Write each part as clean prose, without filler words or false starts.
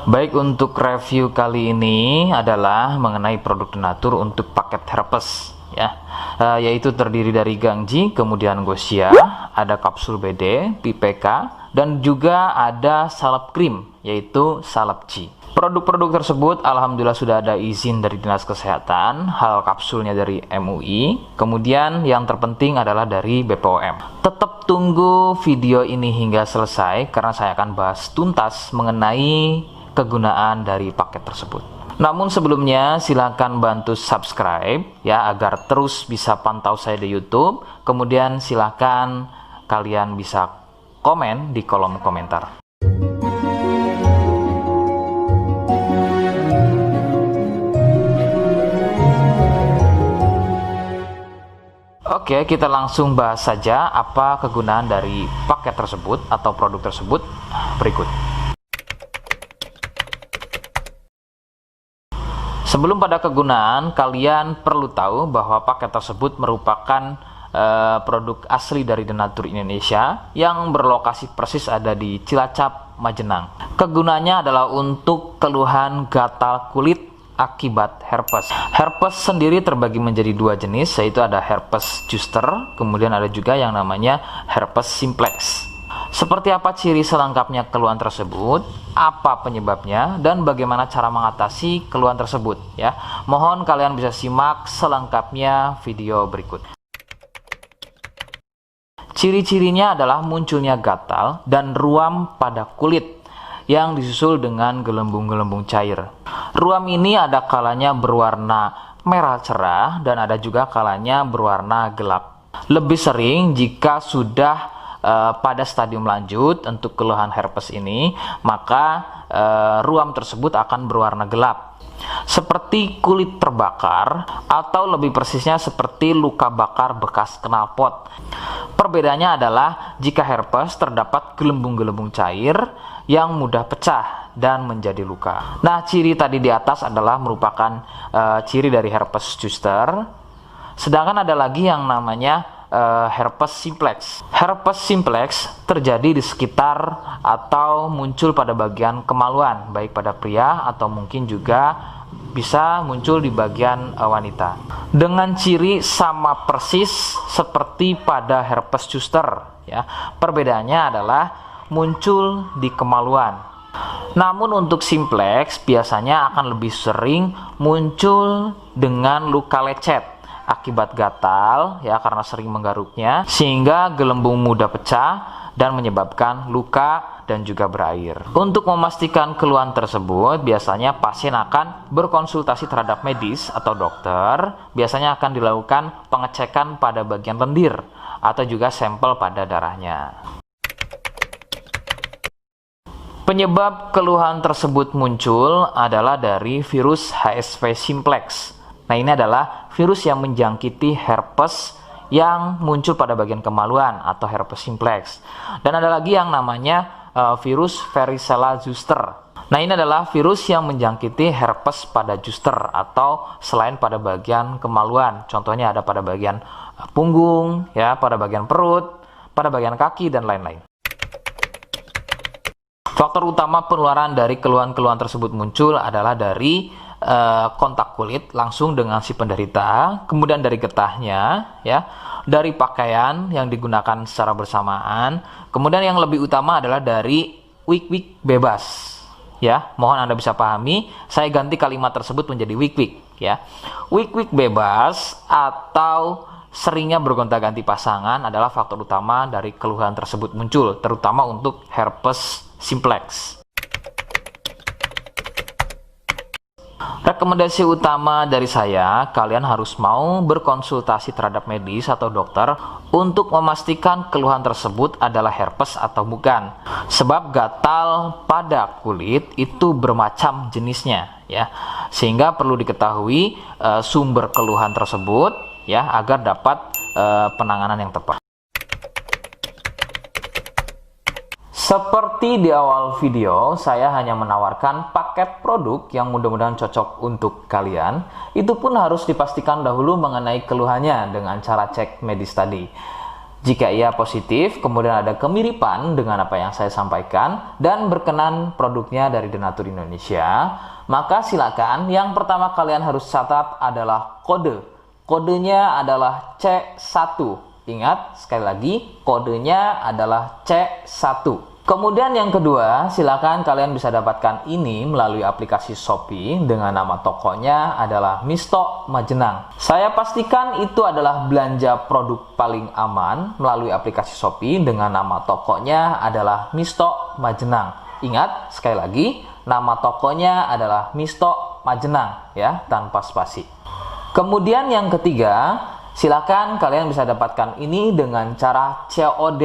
Baik, untuk review kali ini adalah mengenai produk Denatur untuk paket herpes ya, yaitu terdiri dari Gangji, kemudian Gosia, ada kapsul BD, PPK, dan juga ada salep krim yaitu Salepci. Produk-produk tersebut alhamdulillah sudah ada izin dari Dinas Kesehatan, hal kapsulnya dari MUI, kemudian yang terpenting adalah dari BPOM. Tetap tunggu video ini hingga selesai karena saya akan bahas tuntas mengenai kegunaan dari paket tersebut. Namun sebelumnya silakan bantu subscribe ya agar terus bisa pantau saya di YouTube. Kemudian silakan kalian bisa komen di kolom komentar. Oke, kita langsung bahas saja apa kegunaan dari paket tersebut atau produk tersebut berikut. Sebelum pada kegunaan, kalian perlu tahu bahwa paket tersebut merupakan produk asli dari Denatur Indonesia yang berlokasi persis ada di Cilacap, Majenang. Kegunaannya adalah untuk keluhan gatal kulit akibat herpes. Herpes sendiri terbagi menjadi dua jenis, yaitu ada herpes zoster, kemudian ada juga yang namanya herpes simplex. Seperti apa ciri selengkapnya keluhan tersebut, apa penyebabnya, dan bagaimana cara mengatasi keluhan tersebut ya. Mohon kalian bisa simak selengkapnya video berikut. Ciri-cirinya adalah munculnya gatal dan ruam pada kulit yang disusul dengan gelembung-gelembung cair. Ruam ini ada kalanya berwarna merah cerah dan ada juga kalanya berwarna gelap. Lebih sering jika sudah pada stadium lanjut untuk keluhan herpes ini, maka ruam tersebut akan berwarna gelap seperti kulit terbakar atau lebih persisnya seperti luka bakar bekas knalpot. Perbedaannya adalah jika herpes terdapat gelembung-gelembung cair yang mudah pecah dan menjadi luka. Nah, ciri tadi di atas adalah merupakan ciri dari herpes zoster. Sedangkan ada lagi yang namanya herpes simplex. Herpes simplex terjadi di sekitar atau muncul pada bagian kemaluan, baik pada pria atau mungkin juga bisa muncul di bagian wanita. Dengan ciri sama persis seperti pada herpes zoster ya. Perbedaannya adalah muncul di kemaluan. Namun untuk simplex biasanya akan lebih sering muncul dengan luka lecet akibat gatal ya, karena sering menggaruknya sehingga gelembung mudah pecah dan menyebabkan luka dan juga berair. Untuk memastikan keluhan tersebut biasanya pasien akan berkonsultasi terhadap medis atau dokter. Biasanya akan dilakukan pengecekan pada bagian lendir atau juga sampel pada darahnya. Penyebab keluhan tersebut muncul adalah dari virus HSV simplex. Nah, ini adalah virus yang menjangkiti herpes yang muncul pada bagian kemaluan atau herpes simplex. Dan ada lagi yang namanya virus varicella zoster. Nah, ini adalah virus yang menjangkiti herpes pada zoster atau selain pada bagian kemaluan. Contohnya ada pada bagian punggung, ya, pada bagian perut, pada bagian kaki dan lain-lain. Faktor utama penularan dari keluhan-keluhan tersebut muncul adalah dari kontak kulit langsung dengan si penderita, kemudian dari getahnya, ya, dari pakaian yang digunakan secara bersamaan, kemudian yang lebih utama adalah dari wik-wik bebas. Ya, mohon Anda bisa pahami, saya ganti kalimat tersebut menjadi wik-wik, ya. Wik-wik bebas atau seringnya bergonta-ganti pasangan adalah faktor utama dari keluhan tersebut muncul, terutama untuk herpes simplex. Rekomendasi utama dari saya, kalian harus mau berkonsultasi terhadap medis atau dokter untuk memastikan keluhan tersebut adalah herpes atau bukan. Sebab gatal pada kulit itu bermacam jenisnya, ya. Sehingga perlu diketahui sumber keluhan tersebut, ya, agar dapat penanganan yang tepat. Seperti di awal video, saya hanya menawarkan paket produk yang mudah-mudahan cocok untuk kalian. Itu pun harus dipastikan dahulu mengenai keluhannya dengan cara cek medis tadi. Jika ia positif, kemudian ada kemiripan dengan apa yang saya sampaikan dan berkenan produknya dari Denatur Indonesia, maka silakan yang pertama kalian harus catat adalah kode. Kodenya adalah C1. Ingat, sekali lagi, kodenya adalah C1. Kemudian yang kedua, silakan kalian bisa dapatkan ini melalui aplikasi Shopee dengan nama tokonya adalah Misto Majenang. Saya pastikan itu adalah belanja produk paling aman melalui aplikasi Shopee dengan nama tokonya adalah Misto Majenang. Ingat, sekali lagi, nama tokonya adalah Misto Majenang ya, tanpa spasi. Kemudian yang ketiga, silakan kalian bisa dapatkan ini dengan cara COD.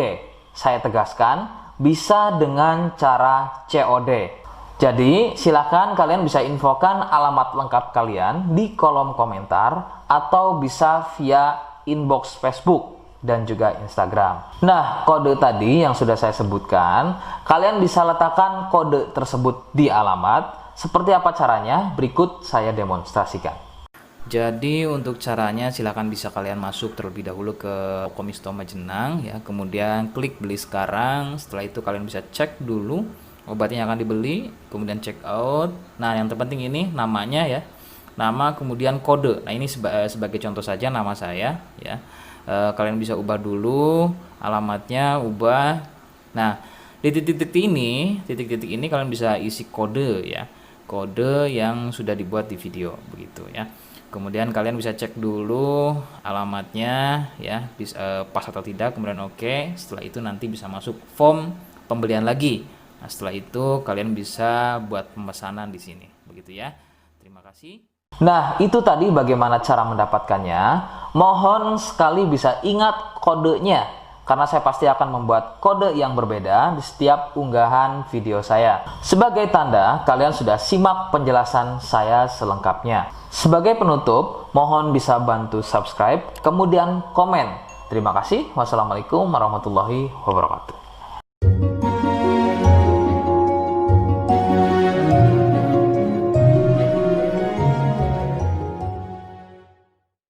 Saya tegaskan, bisa dengan cara COD. Jadi silakan kalian bisa infokan alamat lengkap kalian di kolom komentar atau bisa via inbox Facebook dan juga Instagram. Nah, kode tadi yang sudah saya sebutkan, kalian bisa letakkan kode tersebut di alamat. Seperti apa caranya? Berikut saya demonstrasikan. Jadi untuk caranya silakan bisa kalian masuk terlebih dahulu ke toko Misto Majenang ya, kemudian klik beli sekarang. Setelah itu kalian bisa cek dulu obatnya yang akan dibeli, kemudian check out. Nah, yang terpenting ini namanya ya, nama kemudian kode. Nah, ini sebagai contoh saja nama saya ya. Kalian bisa ubah dulu alamatnya, ubah. Nah, di titik-titik ini kalian bisa isi kode ya, kode yang sudah dibuat di video begitu ya. Kemudian kalian bisa cek dulu alamatnya ya, pas atau tidak, kemudian oke. Setelah itu nanti bisa masuk form pembelian lagi. Nah, setelah itu kalian bisa buat pemesanan di sini begitu ya. Terima kasih. Nah, itu tadi bagaimana cara mendapatkannya. Mohon sekali bisa ingat kodenya, karena saya pasti akan membuat kode yang berbeda di setiap unggahan video saya. Sebagai tanda, kalian sudah simak penjelasan saya selengkapnya. Sebagai penutup, mohon bisa bantu subscribe, kemudian komen. Terima kasih. Wassalamualaikum warahmatullahi wabarakatuh.